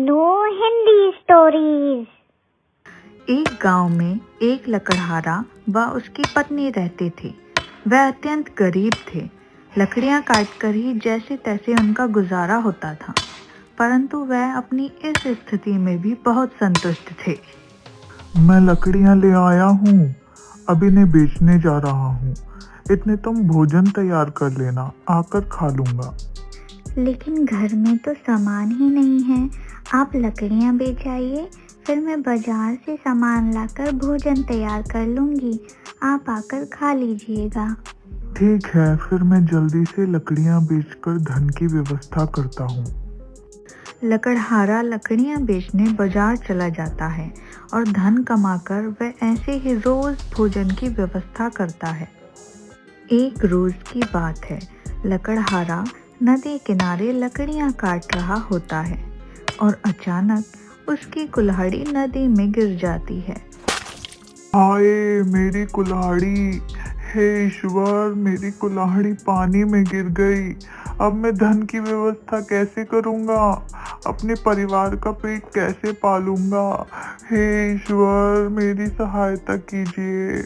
कन्नू Hindi stories. एक गांव में एक लकड़हारा व उसकी पत्नी रहते थे। वह अत्यंत गरीब थे। लकड़ियां काटकर ही जैसे तैसे उनका गुजारा होता था, परंतु वह अपनी इस स्थिति में भी बहुत संतुष्ट थे। मैं लकड़ियां ले आया हूँ, अब इन्हें बेचने जा रहा हूँ। इतने तुम भोजन तैयार कर लेना, आकर खा लूंगा। लेकिन घर में तो सामान ही नहीं है। आप लकड़ियां बेच आइए, फिर मैं बाजार से सामान लाकर भोजन तैयार कर लूंगी। आप आकर खा लीजिएगा। ठीक है, फिर मैं जल्दी से लकड़ियां बेचकर धन की व्यवस्था करता हूँ। लकड़हारा लकड़ियां बेचने बाजार चला जाता है और धन कमाकर वह ऐसे ही रोज भोजन की व्यवस्था करता है। एक रोज की बात है, लकड़हारा नदी किनारे लकड़ियां काट रहा होता है और अचानक उसकी कुल्हाड़ी नदी में गिर जाती है। हाय मेरी कुल्हाड़ी! हे ईश्वर, मेरी कुल्हाड़ी पानी में गिर गई। अब मैं धन की व्यवस्था कैसे करूँगा? अपने परिवार का पेट कैसे पालूंगा? हे ईश्वर, मेरी सहायता कीजिए।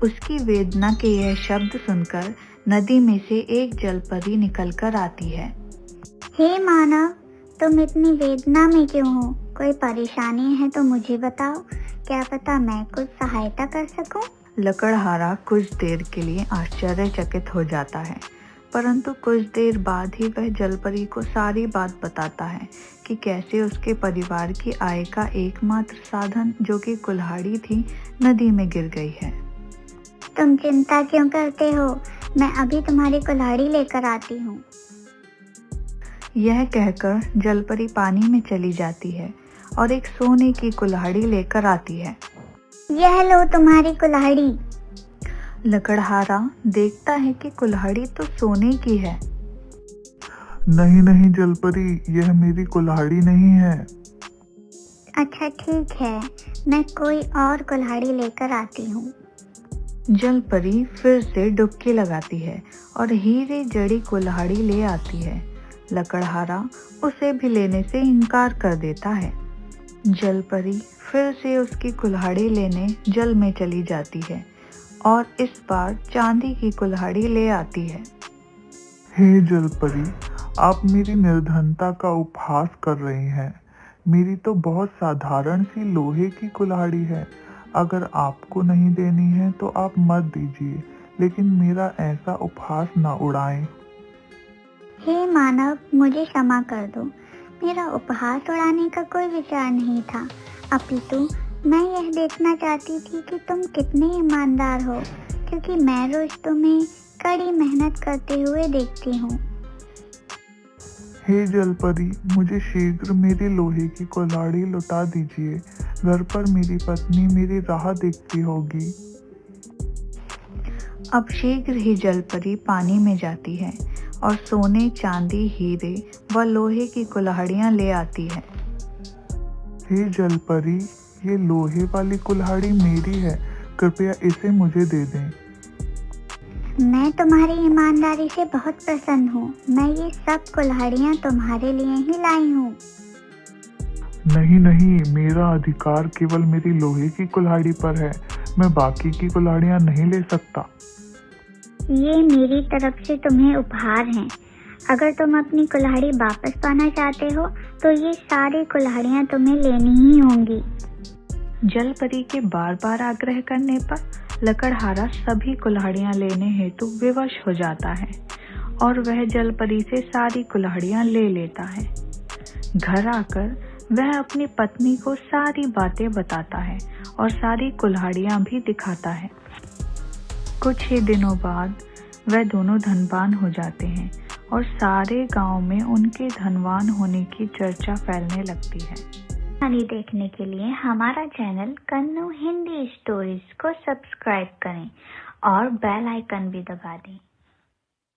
उसकी वेदना के यह शब्द सुनकर नदी में से एक जलपरी निकलकर आती है। हे मानव, तुम इतनी वेदना में क्यों हो? कोई परेशानी है तो मुझे बताओ, क्या पता मैं कुछ सहायता कर सकूं। लकड़हारा कुछ देर के लिए आश्चर्यचकित हो जाता है, परंतु कुछ देर बाद ही वह जलपरी को सारी बात बताता है कि कैसे उसके परिवार की आय का एकमात्र साधन, जो कि कुल्हाड़ी थी, नदी में गिर गई है। तुम चिंता क्यों करते हो? मैं अभी तुम्हारी कुल्हाड़ी लेकर आती हूँ। यह कहकर जलपरी पानी में चली जाती है और एक सोने की कुल्हाड़ी लेकर आती है। यह लो तुम्हारी कुल्हाड़ी। लकड़हारा देखता है कि कुल्हाड़ी तो सोने की है। नहीं नहीं जलपरी, यह मेरी कुल्हाड़ी नहीं है। अच्छा ठीक है, मैं कोई और कुल्हाड़ी लेकर आती हूँ। जलपरी फिर से डुबकी लगाती है और हीरे जड़ी कुल्हाड़ी ले आती है। लकड़हारा उसे भी लेने से इनकार कर देता है। जलपरी फिर से उसकी कुल्हाड़ी लेने जल में चली जाती है और इस बार चांदी की कुल्हाड़ी ले आती है। हे जलपरी, आप मेरी निर्धनता का उपहास कर रही हैं। मेरी तो बहुत साधारण सी लोहे की कुल्हाड़ी है। अगर आपको नहीं देनी है तो आप मत दीजिए, लेकिन मेरा ऐसा उपहास न उड़ाएं। हे मानव, मुझे क्षमा कर दो। मेरा उपहास उड़ाने का कोई विचार नहीं था, अपितु मैं यह देखना चाहती थी कि तुम कितने ईमानदार हो, क्योंकि मैं रोज तुम्हें कड़ी मेहनत करते हुए देखती हूँ। हे जलपरी, मुझे शीघ्र मेरी लोहे की कुल्हाड़ी लौटा दीजिए। घर पर मेरी पत्नी मेरी राह देखती होगी। अब शीघ्र ही जलपरी पानी में जाती है और सोने, चांदी, हीरे व लोहे की कुल्हाड़ियां ले आती है। हे जलपरी, ये लोहे वाली कुल्हाड़ी मेरी है, कृपया इसे मुझे दे दें। मैं तुम्हारी ईमानदारी से बहुत प्रसन्न हूँ। मैं ये सब कुल्हाड़ियाँ तुम्हारे लिए ही लाई हूँ। नहीं नहीं, मेरा अधिकार केवल मेरी लोहे की कुल्हाड़ी पर है। मैं बाकी की कुल्हाड़ियाँ नहीं ले सकता। ये मेरी तरफ से तुम्हें उपहार हैं। अगर तुम अपनी कुल्हाड़ी वापस पाना चाहते हो तो ये सारी कुल्हाड़ियाँ तुम्हें लेनी ही होंगी। जलपरी के बार बार आग्रह करने पर लकड़हारा सभी कुल्हाड़ियां लेने हेतु विवश हो जाता है और वह जलपरी से सारी कुल्हाड़ियां ले लेता है। घर आकर वह अपनी पत्नी को सारी बातें बताता है और सारी कुल्हाड़ियां भी दिखाता है। कुछ ही दिनों बाद वह दोनों धनवान हो जाते हैं और सारे गांव में उनके धनवान होने की चर्चा फैलने लगती है। कहानी देखने के लिए हमारा चैनल कन्नू हिंदी स्टोरीज को सब्सक्राइब करें और बेल आइकन भी दबा दें।